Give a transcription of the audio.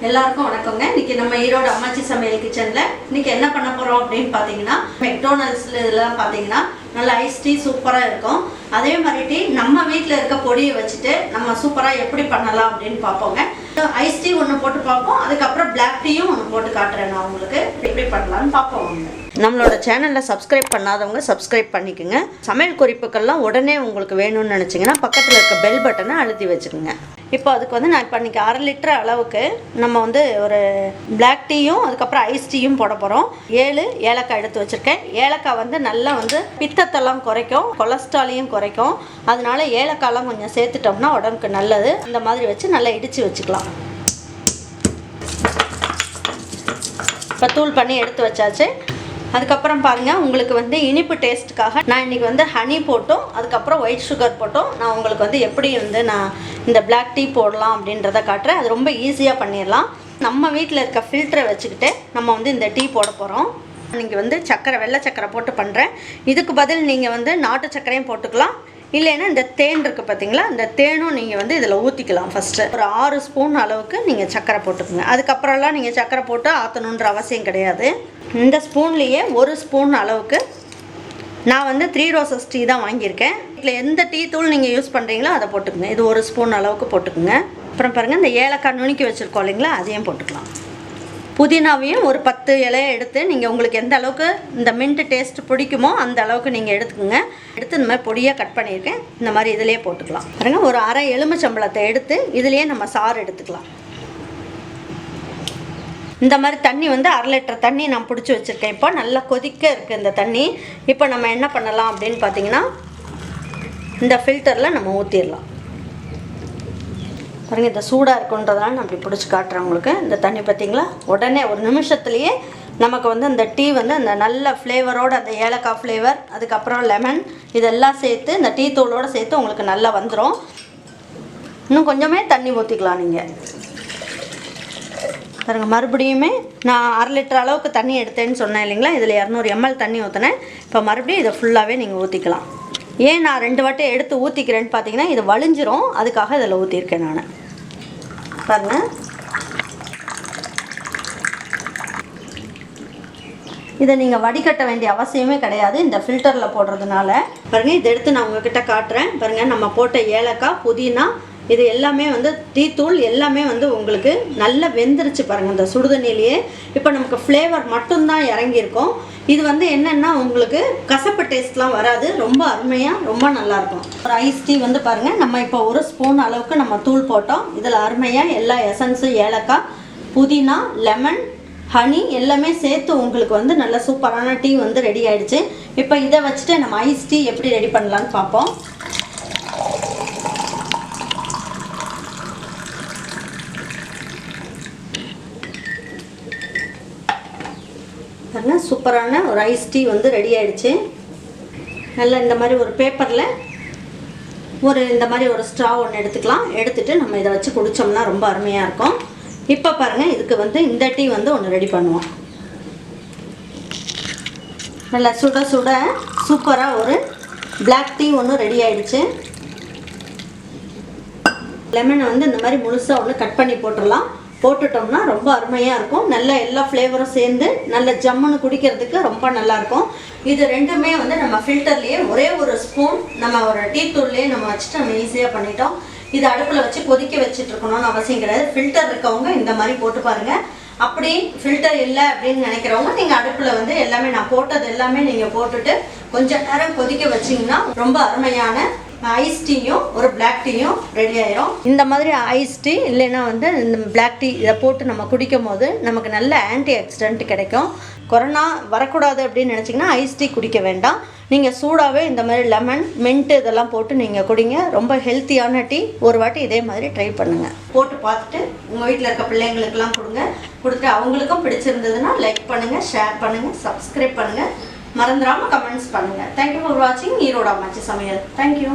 எல்லாருக்கும் வணக்கங்க. இன்னைக்கு நம்ம ஈரோடு அம்மாச்சி சமையல் கிச்சன்ல இன்னைக்கு என்ன பண்ண போறோம் அப்படின்னு பாத்தீங்கன்னா, மெக்டோனல்ட்ஸ்ல இதெல்லாம் பாத்தீங்கன்னா நல்ல ஐஸ் டீ சூப்பரா இருக்கும். அதே மாதிரி டீ நம்ம வீட்டில் இருக்க பொடியை வச்சுட்டு நம்ம சூப்பரா எப்படி பண்ணலாம் அப்படின்னு பார்ப்போங்க. ஐஸ் டீ ஒன்று போட்டு பார்ப்போம், அதுக்கப்புறம் பிளாக் டீயும் ஒன்று போட்டு காட்டுறேன் நான் உங்களுக்கு எப்படி பண்ணலாம்னு பார்ப்போம். நம்மளோட சேனலில் சப்ஸ்கிரைப் பண்ணாதவங்க சப்ஸ்கிரைப் பண்ணிக்கோங்க. சமையல் குறிப்புக்கள்லாம் உடனே உங்களுக்கு வேணும்னு நினச்சிங்கன்னா பக்கத்தில் இருக்க பெல் பட்டனை அழுத்தி வச்சுக்கோங்க. இப்போ அதுக்கு வந்து நான் இப்போ இன்றைக்கி 1/2 லிட்டர் அளவுக்கு நம்ம வந்து ஒரு பிளாக் டீயும் அதுக்கப்புறம் ஐஸ் டீயும் போட போகிறோம். 7 ஏலக்காய் எடுத்து வச்சுருக்கேன். ஏலக்காய் வந்து நல்லா வந்து பித்தத்தெல்லாம் குறைக்கும், கொலஸ்ட்ராலையும் குறைக்கும். அதனால ஏலக்காயெல்லாம் கொஞ்சம் சேர்த்துட்டோம்னா உடம்புக்கு நல்லது. இந்த மாதிரி வச்சு நல்லா இடித்து வச்சுக்கலாம். இப்போ தூள் பண்ணி எடுத்து வச்சாச்சு. அதுக்கப்புறம் பாருங்கள், உங்களுக்கு வந்து இனிப்பு டேஸ்ட்டுக்காக நான் இன்றைக்கி வந்து ஹனி போட்டும் அதுக்கப்புறம் ஒயிட் சுகர் போட்டும் நான் உங்களுக்கு வந்து எப்படி வந்து நான் இந்த பிளாக் டீ போடலாம் அப்படின்றத காட்டுறேன். அது ரொம்ப ஈஸியாக பண்ணிடலாம். நம்ம வீட்டில் இருக்க ஃபில்டரை வச்சுக்கிட்டு நம்ம வந்து இந்த டீ போட போகிறோம். நீங்கள் வந்து சர்க்கரை, வெள்ளை சர்க்கரை போட்டு பண்ணுறேன். இதுக்கு பதில் நீங்கள் வந்து நாட்டு சர்க்கரையும் போட்டுக்கலாம். இல்லைன்னா இந்த தேன் இருக்குது பார்த்தீங்களா, இந்த தேனும் நீங்கள் வந்து இதில் ஊற்றிக்கலாம். ஃபஸ்ட்டு ஒரு 6 ஸ்பூன் அளவுக்கு நீங்கள் சர்க்கரை போட்டுக்குங்க. அதுக்கப்புறம்லாம் நீங்கள் சர்க்கரை போட்டு ஆற்றணுன்ற அவசியம் கிடையாது. இந்த ஸ்பூன்லேயே 1 ஸ்பூன் அளவுக்கு நான் வந்து 3 ரோசஸ் டீ தான் வாங்கியிருக்கேன். இதில் எந்த டீ தூள் நீங்கள் யூஸ் பண்ணுறீங்களோ அதை போட்டுக்குங்க. இது 1 ஸ்பூன் அளவுக்கு போட்டுக்குங்க. அப்புறம் பாருங்கள், இந்த ஏலக்காய் நுணுக்கி வச்சுருக்கோம் இல்லைங்களா, அதையும் போட்டுக்கலாம். புதினாவையும் ஒரு 10 இலையை எடுத்து நீங்கள் உங்களுக்கு எந்த அளவுக்கு இந்த மின்ட் டேஸ்ட் பிடிக்குமோ அந்த அளவுக்கு நீங்கள் எடுத்துக்கோங்க. எடுத்து இந்த மாதிரி பொடியாக கட் பண்ணியிருக்கேன். இந்த மாதிரி இதிலே போட்டுக்கலாம். பாருங்கள், ஒரு 1/2 எலுமிச்சம்பழத்தை எடுத்து இதிலேயே நம்ம சாறு எடுத்துக்கலாம். இந்த மாதிரி தண்ணி வந்து 1/2 லிட்டர் தண்ணி நான் பிடிச்சி வச்சுருக்கேன். இப்போ நல்லா கொதிக்க இருக்குது இந்த தண்ணி. இப்போ நம்ம என்ன பண்ணலாம் அப்படின்னு பார்த்தீங்கன்னா, இந்த ஃபில்டரில் நம்ம ஊற்றிடலாம். பாருங்கள், இந்த சூடாக இருக்குன்றதுனால நான் அப்படி பிடிச்சி காட்டுறேன் உங்களுக்கு. இந்த தண்ணி பார்த்திங்களா, உடனே ஒரு நிமிஷத்துலேயே நமக்கு வந்து அந்த டீ வந்து அந்த நல்ல ஃப்ளேவரோடு, அந்த ஏலக்காய் ஃப்ளேவர், அதுக்கப்புறம் லெமன் இதெல்லாம் சேர்த்து இந்த டீ தூளோடு சேர்த்து உங்களுக்கு நல்லா வந்துடும். இன்னும் கொஞ்சமே தண்ணி ஊற்றிக்கலாம் நீங்கள். பாருங்கள், மறுபடியுமே நான் 1/2 லிட்டர் அளவுக்கு தண்ணி எடுத்தேன்னு சொன்னேன் இல்லைங்களா, இதில் 200 ml தண்ணி ஊற்றினேன். இப்போ மறுபடியும் இதை ஃபுல்லாகவே நீங்கள் ஊற்றிக்கலாம். ஏன் நான் 2 வாட்டி எடுத்து ஊற்றிக்கிறேன்னு பார்த்தீங்கன்னா, இது வலிஞ்சிரும், அதுக்காக இதில் ஊற்றிருக்கேன் நான். பாருங்கள், இதை நீங்கள் வடிகட்ட வேண்டிய அவசியமே கிடையாது இந்த ஃபில்டரில் போடுறதுனால. பாருங்கள், இதை எடுத்து நான் உங்ககிட்ட காட்டுறேன். பாருங்கள், நம்ம போட்ட ஏலக்காய், புதினா இது எல்லாமே வந்து டீத்தூள் எல்லாமே வந்து உங்களுக்கு நல்லா வெந்துருச்சு. பாருங்கள், இந்த சுடுதண்ணிலேயே இப்போ நமக்கு ஃப்ளேவர் மட்டும்தான் இறங்கியிருக்கும். இது வந்து என்னென்னா உங்களுக்கு கசப்பு டேஸ்ட்லாம் வராது. ரொம்ப அருமையாக ரொம்ப நல்லாயிருக்கும். ஒரு ஐஸ் டீ வந்து பாருங்கள், நம்ம இப்போ 1 ஸ்பூன் அளவுக்கு நம்ம தூள் போட்டோம். இதில் அருமையாக எல்லா எசன்ஸு, ஏலக்காய், புதினா, லெமன், ஹனி எல்லாமே சேர்த்து உங்களுக்கு வந்து நல்ல சூப்பரான டீ வந்து ரெடி ஆகிடுச்சு. இப்போ இதை வச்சுட்டு நம்ம ஐஸ் டீ எப்படி ரெடி பண்ணலான்னு பார்ப்போம். பாருங்கள், சூப்பரான ஒரு ஐஸ் டீ வந்து ரெடி ஆகிடுச்சு. நல்லா இந்த மாதிரி ஒரு பேப்பரில் இந்த மாதிரி ஒரு ஸ்ட்ரா ஒன்று எடுத்துக்கலாம். எடுத்துகிட்டு நம்ம இதை வச்சு குடித்தோம்னா ரொம்ப அருமையாக இருக்கும். இப்போ பாருங்கள், இதுக்கு வந்து இந்த டீ வந்து ஒன்று ரெடி பண்ணுவோம். நல்லா சுட சுட சூப்பராக ஒரு பிளாக் டீ ஒன்று ரெடி ஆகிடுச்சு. லெமனை வந்து இந்த மாதிரி முழுசாக ஒன்று கட் பண்ணி போட்டுடலாம். போட்டுட்டோம்னா ரொம்ப அருமையாக இருக்கும். நல்ல எல்லா ஃப்ளேவரும் சேர்ந்து நல்ல ஜம்முன்னு குடிக்கிறதுக்கு ரொம்ப நல்லாயிருக்கும். இது ரெண்டுமே வந்து நம்ம ஃபில்டர்லேயே ஒரே 1 ஸ்பூன் நம்ம ஒரு டீ தூள்லேயே நம்ம வச்சுட்டு நம்ம ஈஸியாக பண்ணிட்டோம். இது அடுப்பில் வச்சு கொதிக்க வச்சுட்டு இருக்கணும்னு அவசியம் கிடையாது. ஃபில்டர் இருக்கவங்க இந்த மாதிரி போட்டு பாருங்கள். அப்படி ஃபில்டர் இல்லை அப்படின்னு நினைக்கிறவங்க நீங்கள் அடுப்பில் வந்து எல்லாமே நான் போட்டது எல்லாமே நீங்கள் போட்டுட்டு கொஞ்சம் நேரம் கொதிக்க வச்சிங்கன்னா ரொம்ப அருமையான ஐஸ் டீயும் ஒரு பிளாக் டீயும் ரெடி ஆயிரும். இந்த மாதிரி ஐஸ் டீ இல்லைன்னா வந்து இந்த பிளாக் டீ இதை போட்டு நம்ம குடிக்கும் போது நமக்கு நல்ல ஆன்டி ஆக்சிடென்ட் கிடைக்கும். கொரோனா வரக்கூடாது அப்படின்னு நினச்சிங்கன்னா ஐஸ் டீ குடிக்க வேண்டாம். நீங்கள் சூடாகவே இந்த மாதிரி லெமன், மின்ட்டு இதெல்லாம் போட்டு நீங்கள் குடிங்க. ரொம்ப ஹெல்த்தியான டீ. ஒரு வாட்டி இதே மாதிரி ட்ரை பண்ணுங்கள். போட்டு பார்த்துட்டு உங்கள் வீட்டில் இருக்க பிள்ளைங்களுக்கெல்லாம் கொடுத்து அவங்களுக்கும் பிடிச்சிருந்ததுன்னா லைக் பண்ணுங்கள், ஷேர் பண்ணுங்கள், சப்ஸ்கிரைப் பண்ணுங்கள். மறந்துடாமல் கமெண்ட்ஸ் பண்ணுங்கள். தேங்க்யூ ஃபார் வாட்சிங் ஈரோடு அம்மாச்சி சமையல். தேங்க்யூ.